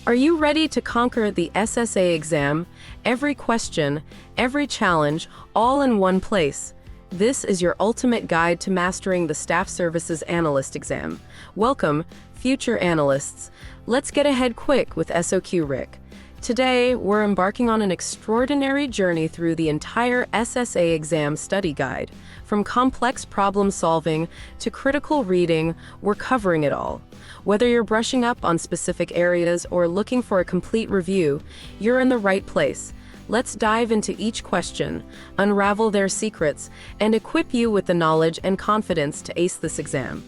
Are you ready to conquer the SSA exam? Every question, every challenge, all in one place. This is your ultimate guide to mastering the Staff Services Analyst exam. Welcome, future analysts. Let's get ahead quick with SOQ Rick. Today, we're embarking on an extraordinary journey through the entire SSA Exam Study guide. From complex problem solving to critical reading, we're covering it all. Whether you're brushing up on specific areas or looking for a complete review, you're in the right place. Let's dive into each question, unravel their secrets, and equip you with the knowledge and confidence to ace this exam.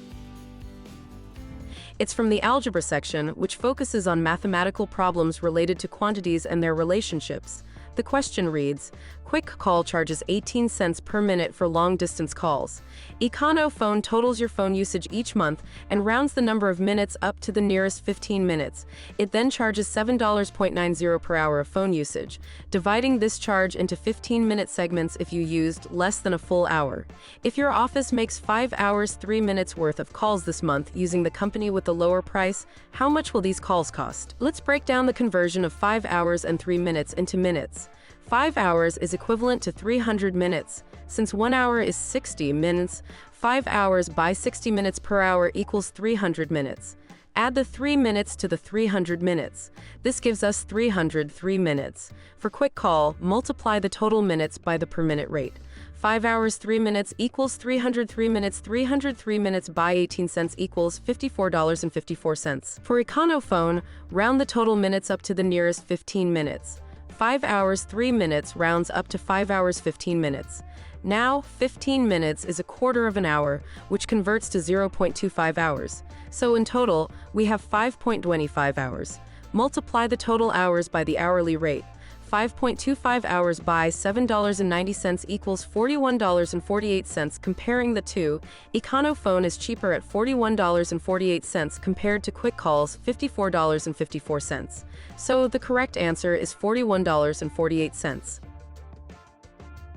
It's from the algebra section, which focuses on mathematical problems related to quantities and their relationships. The question reads, Quick call charges 18 cents per minute for long-distance calls. Econo phone totals your phone usage each month and rounds the number of minutes up to the nearest 15 minutes. It then charges $7.90 per hour of phone usage, dividing this charge into 15-minute segments if you used less than a full hour. If your office makes 5 hours 3 minutes worth of calls this month using the company with the lower price, how much will these calls cost? Let's break down the conversion of 5 hours and 3 minutes into minutes. 5 hours is equivalent to 300 minutes. Since 1 hour is 60 minutes, 5 hours by 60 minutes per hour equals 300 minutes. Add the 3 minutes to the 300 minutes. This gives us 303 minutes. For quick call, multiply the total minutes by the per minute rate. 5 hours 3 minutes equals 303 minutes. 303 minutes by 18 cents equals $54.54. For Econo phone, round the total minutes up to the nearest 15 minutes. 5 hours 3 minutes rounds up to 5 hours 15 minutes. Now, 15 minutes is a quarter of an hour, which converts to 0.25 hours. So in total, we have 5.25 hours. Multiply the total hours by the hourly rate. 5.25 hours by $7.90 equals $41.48. Comparing the two, Econo phone is cheaper at $41.48 compared to quick calls $54.54. So the correct answer is $41.48.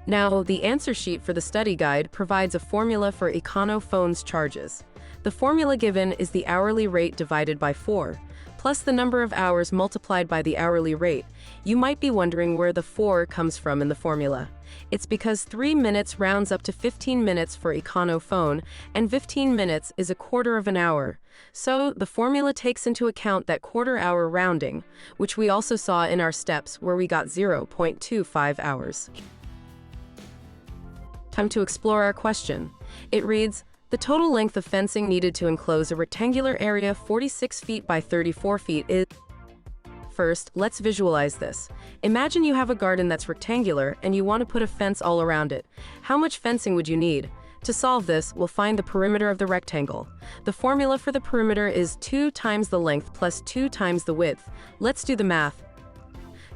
Now, the answer sheet for the study guide provides a formula for Econo phone's charges. The formula given is the hourly rate divided by 4, plus the number of hours multiplied by the hourly rate. You might be wondering where the 4 comes from in the formula. It's because 3 minutes rounds up to 15 minutes for Econo phone, and 15 minutes is a quarter of an hour. So the formula takes into account that quarter-hour rounding, which we also saw in our steps where we got 0.25 hours. Time to explore our question. It reads, the total length of fencing needed to enclose a rectangular area 46 feet by 34 feet is... First, let's visualize this. Imagine you have a garden that's rectangular and you want to put a fence all around it. How much fencing would you need? To solve this, we'll find the perimeter of the rectangle. The formula for the perimeter is 2 times the length plus 2 times the width. Let's do the math.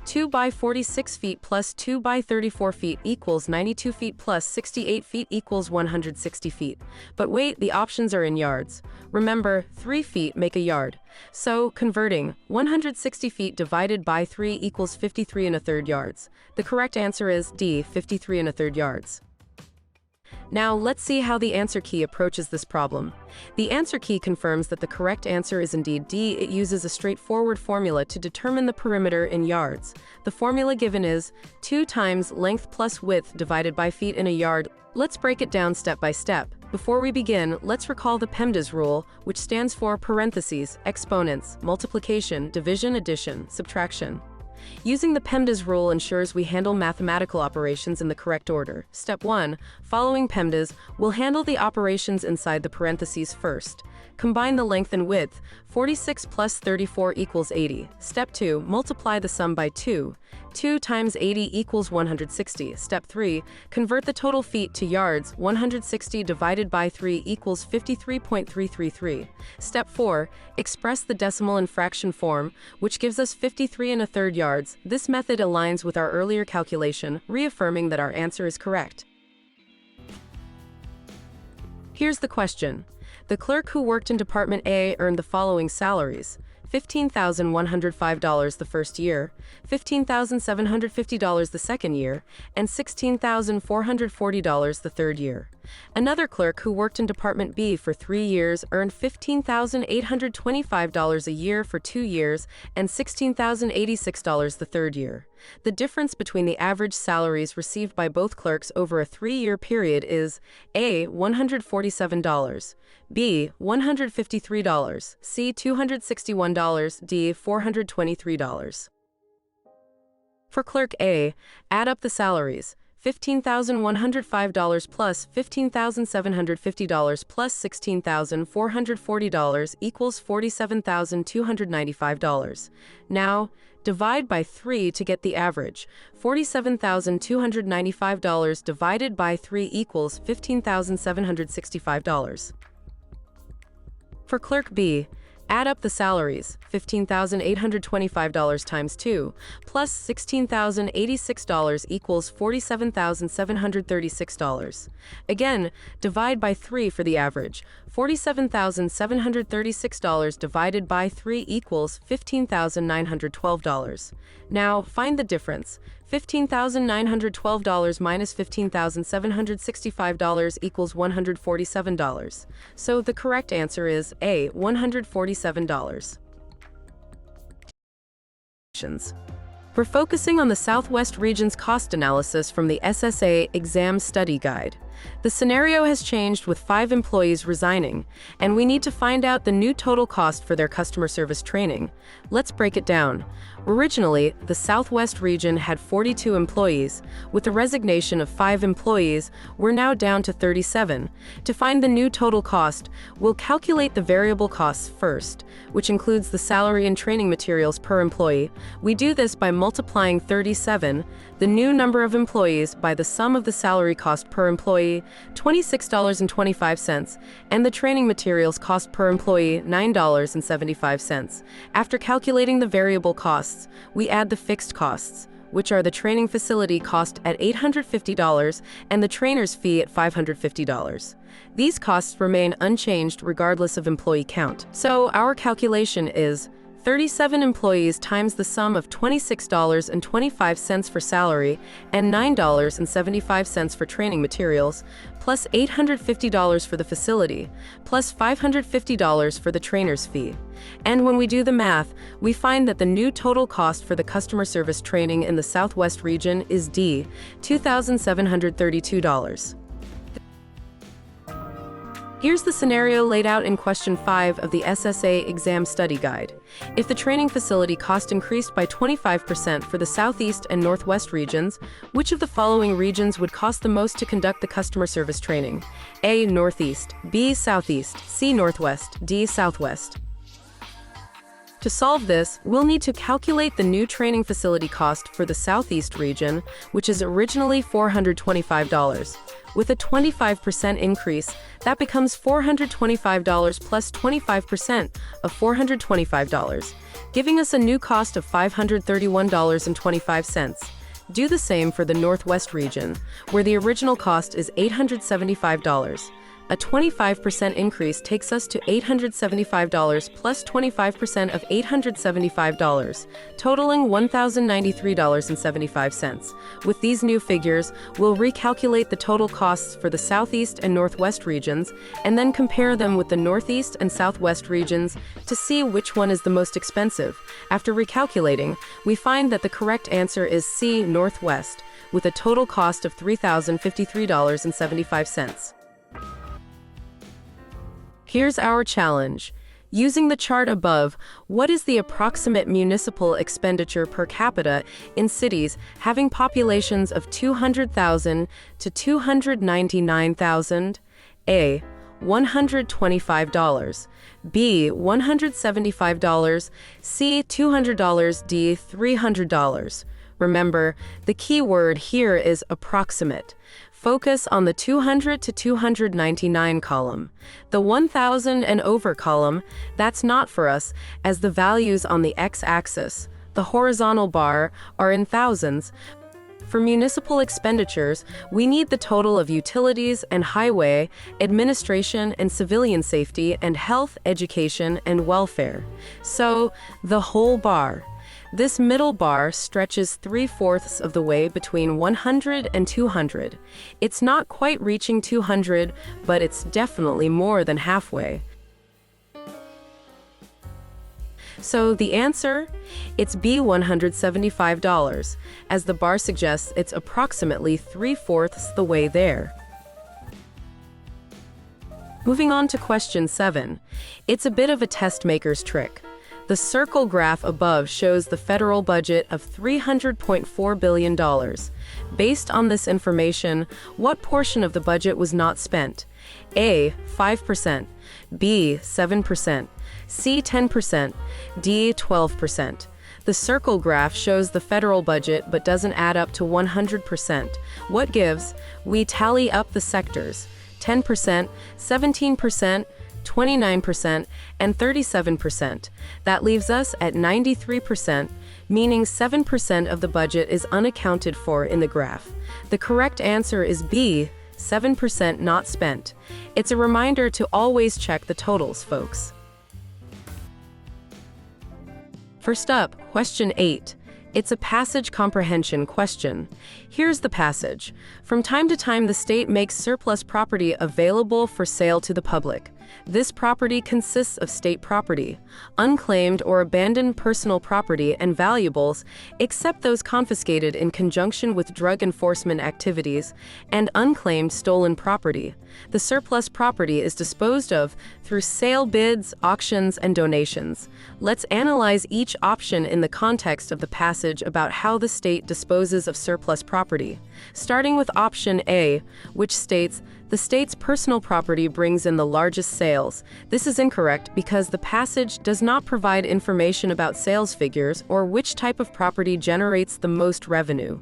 2 by 46 feet plus 2 by 34 feet equals 92 feet plus 68 feet equals 160 feet. But wait, the options are in yards. Remember, 3 feet make a yard. So, converting, 160 feet divided by 3 equals 53 1/3 yards. The correct answer is D, 53 1/3 yards. Now, let's see how the answer key approaches this problem. The answer key confirms that the correct answer is indeed D. It uses a straightforward formula to determine the perimeter in yards. The formula given is 2 times length plus width divided by feet in a yard. Let's break it down step by step. Before we begin, let's recall the PEMDAS rule, which stands for parentheses, exponents, multiplication, division, addition, subtraction. Using the PEMDAS rule ensures we handle mathematical operations in the correct order. Step 1. Following PEMDAS, we'll handle the operations inside the parentheses first. Combine the length and width. 46 plus 34 equals 80. Step 2. Multiply the sum by 2. 2 times 80 equals 160. Step 3. Convert the total feet to yards. 160 divided by 3 equals 53.333. Step 4. Express the decimal in fraction form, which gives us 53 1/3 yards. This method aligns with our earlier calculation, reaffirming that our answer is correct. Here's the question. The clerk who worked in Department A earned the following salaries: $15,105 the first year, $15,750 the second year, and $16,440 the third year. Another clerk who worked in Department B for 3 years earned $15,825 a year for 2 years and $16,086 the third year. The difference between the average salaries received by both clerks over a 3-year period is A. $147, B. $153, C. $261, D. $423. For Clerk A, add up the salaries. $15,105 plus $15,750 plus $16,440 equals $47,295. Now, divide by 3 to get the average. $47,295 divided by 3 equals $15,765. For Clerk B, add up the salaries. $15,825 times 2 plus $16,086 equals $47,736. Again, divide by 3 for the average. $47,736 divided by 3 equals $15,912. Now, find the difference. $15,912 minus $15,765 equals $147. So the correct answer is A, $147. We're focusing on the Southwest region's cost analysis from the SSA Exam Study Guide. The scenario has changed with 5 employees resigning, and we need to find out the new total cost for their customer service training. Let's break it down. Originally, the Southwest region had 42 employees. With the resignation of 5 employees, we're now down to 37. To find the new total cost, we'll calculate the variable costs first, which includes the salary and training materials per employee. We do this by multiplying 37, the new number of employees, by the sum of the salary cost per employee, $26.25, and the training materials cost per employee, $9.75. After calculating the variable costs, we add the fixed costs, which are the training facility cost at $850 and the trainer's fee at $550. These costs remain unchanged regardless of employee count. So our calculation is 37 employees times the sum of $26.25 for salary and $9.75 for training materials, plus $850 for the facility, plus $550 for the trainer's fee. And when we do the math, we find that the new total cost for the customer service training in the Southwest region is D, $2,732. Here's the scenario laid out in question 5 of the SSA Exam Study Guide. If the training facility cost increased by 25% for the Southeast and Northwest regions, which of the following regions would cost the most to conduct the customer service training? A. Northeast, B. Southeast, C. Northwest, D. Southwest. To solve this, we'll need to calculate the new training facility cost for the Southeast region, which is originally $425. With a 25% increase, that becomes $425 plus 25% of $425, giving us a new cost of $531.25. Do the same for the Northwest region, where the original cost is $875. A 25% increase takes us to $875 plus 25% of $875, totaling $1,093.75. With these new figures, we'll recalculate the total costs for the Southeast and Northwest regions, and then compare them with the Northeast and Southwest regions to see which one is the most expensive. After recalculating, we find that the correct answer is C, Northwest, with a total cost of $3,053.75. Here's our challenge. Using the chart above, what is the approximate municipal expenditure per capita in cities having populations of 200,000 to 299,000? A. $125, B. $175, C. $200, D. $300. Remember, the key word here is approximate. Focus on the 200 to 299 column. The 1,000 and over column, that's not for us, as the values on the x-axis, the horizontal bar, are in thousands. For municipal expenditures, we need the total of utilities and highway, administration and civilian safety and health, education, and welfare. So, the whole bar. This middle bar stretches 3/4 of the way between 100 and 200. It's not quite reaching 200, but it's definitely more than halfway. So the answer? It's B, $175. As the bar suggests, it's approximately 3/4 the way there. Moving on to question 7. It's a bit of a test maker's trick. The circle graph above shows the federal budget of $300.4 billion. Based on this information, what portion of the budget was not spent? A, 5%, B, 7%, C, 10%, D, 12%. The circle graph shows the federal budget but doesn't add up to 100%. What gives? We tally up the sectors: 10%, 17%, 29%, and 37%. That leaves us at 93%, meaning 7% of the budget is unaccounted for in the graph. The correct answer is B, 7% not spent. It's a reminder to always check the totals, folks. First up, question 8. It's a passage comprehension question. Here's the passage. From time to time, the state makes surplus property available for sale to the public. This property consists of state property, unclaimed or abandoned personal property, and valuables, except those confiscated in conjunction with drug enforcement activities, and unclaimed stolen property. The surplus property is disposed of through sale bids, auctions, and donations. Let's analyze each option in the context of the passage about how the state disposes of surplus property. Starting with option A, which states, the state's personal property brings in the largest sales. This is incorrect because the passage does not provide information about sales figures or which type of property generates the most revenue.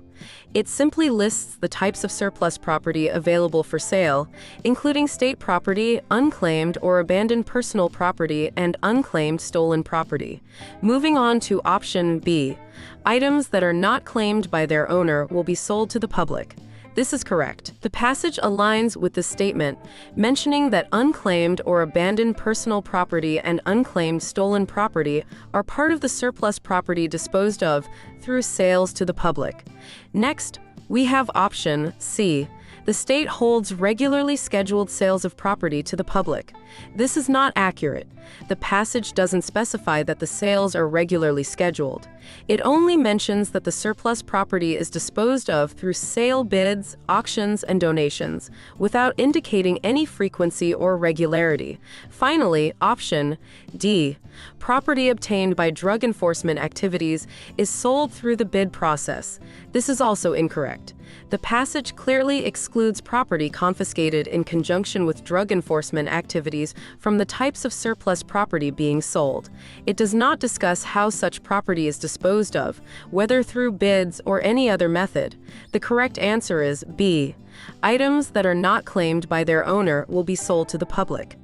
It simply lists the types of surplus property available for sale, including state property, unclaimed or abandoned personal property, and unclaimed stolen property. Moving on to option B, items that are not claimed by their owner will be sold to the public. This is correct. The passage aligns with the statement, mentioning that unclaimed or abandoned personal property and unclaimed stolen property are part of the surplus property disposed of through sales to the public. Next, we have option C. The state holds regularly scheduled sales of property to the public. This is not accurate. The passage doesn't specify that the sales are regularly scheduled. It only mentions that the surplus property is disposed of through sale bids, auctions, and donations, without indicating any frequency or regularity. Finally, option D. Property obtained by drug enforcement activities is sold through the bid process. This is also incorrect. The passage clearly excludes property confiscated in conjunction with drug enforcement activities from the types of surplus property being sold. It does not discuss how such property is disposed of, whether through bids or any other method. The correct answer is B. Items that are not claimed by their owner will be sold to the public.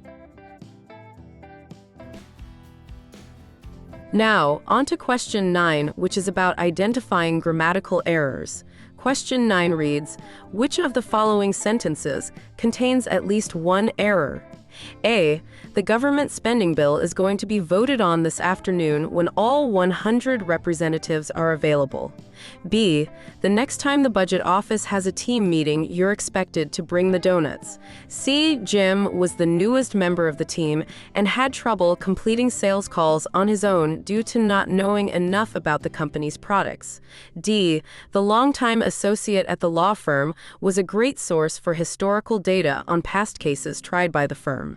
Now, on to question 9, which is about identifying grammatical errors. Question 9 reads, which of the following sentences contains at least one error? A. The government spending bill is going to be voted on this afternoon when all 100 representatives are available. B. The next time the budget office has a team meeting, you're expected to bring the donuts. C. Jim was the newest member of the team and had trouble completing sales calls on his own due to not knowing enough about the company's products. D. The longtime associate at the law firm was a great source for historical data on past cases tried by the firm.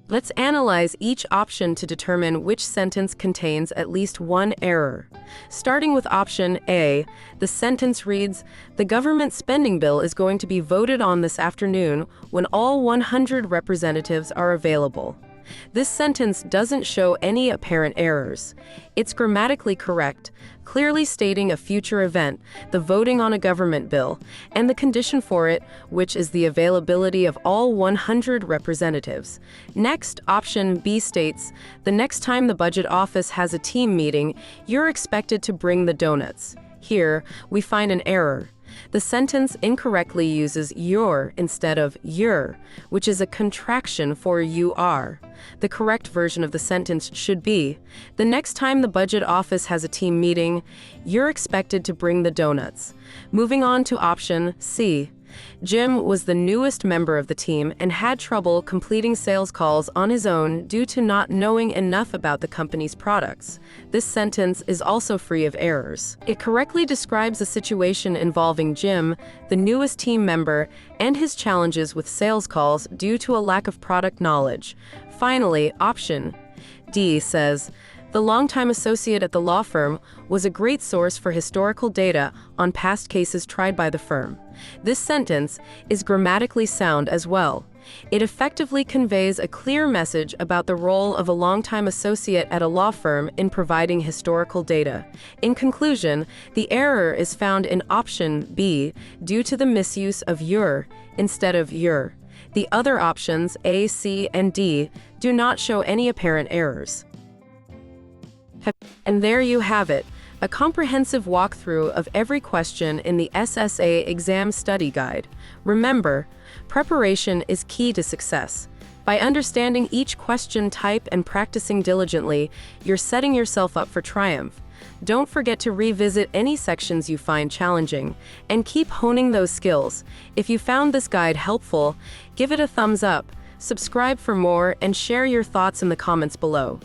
Let's analyze each option to determine which sentence contains at least one error. Starting with option A, the sentence reads, the government spending bill is going to be voted on this afternoon when all 100 representatives are available. This sentence doesn't show any apparent errors. It's grammatically correct, clearly stating a future event, the voting on a government bill, and the condition for it, which is the availability of all 100 representatives. Next, option B states, the next time the budget office has a team meeting, you're expected to bring the donuts. Here, we find an error. The sentence incorrectly uses your instead of your, which is a contraction for you are. The correct version of the sentence should be, the next time the budget office has a team meeting, you're expected to bring the donuts. Moving on to option C. Jim was the newest member of the team and had trouble completing sales calls on his own due to not knowing enough about the company's products. This sentence is also free of errors. It correctly describes a situation involving Jim, the newest team member, and his challenges with sales calls due to a lack of product knowledge. Finally, option D says, the longtime associate at the law firm was a great source for historical data on past cases tried by the firm. This sentence is grammatically sound as well. It effectively conveys a clear message about the role of a longtime associate at a law firm in providing historical data. In conclusion, the error is found in option B due to the misuse of your instead of your. The other options, A, C, and D, do not show any apparent errors. And there you have it, a comprehensive walkthrough of every question in the SSA Exam Study Guide. Remember, preparation is key to success. By understanding each question type and practicing diligently, you're setting yourself up for triumph. Don't forget to revisit any sections you find challenging, and keep honing those skills. If you found this guide helpful, give it a thumbs up, subscribe for more, and share your thoughts in the comments below.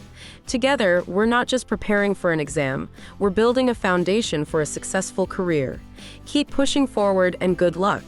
Together, we're not just preparing for an exam, we're building a foundation for a successful career. Keep pushing forward and good luck.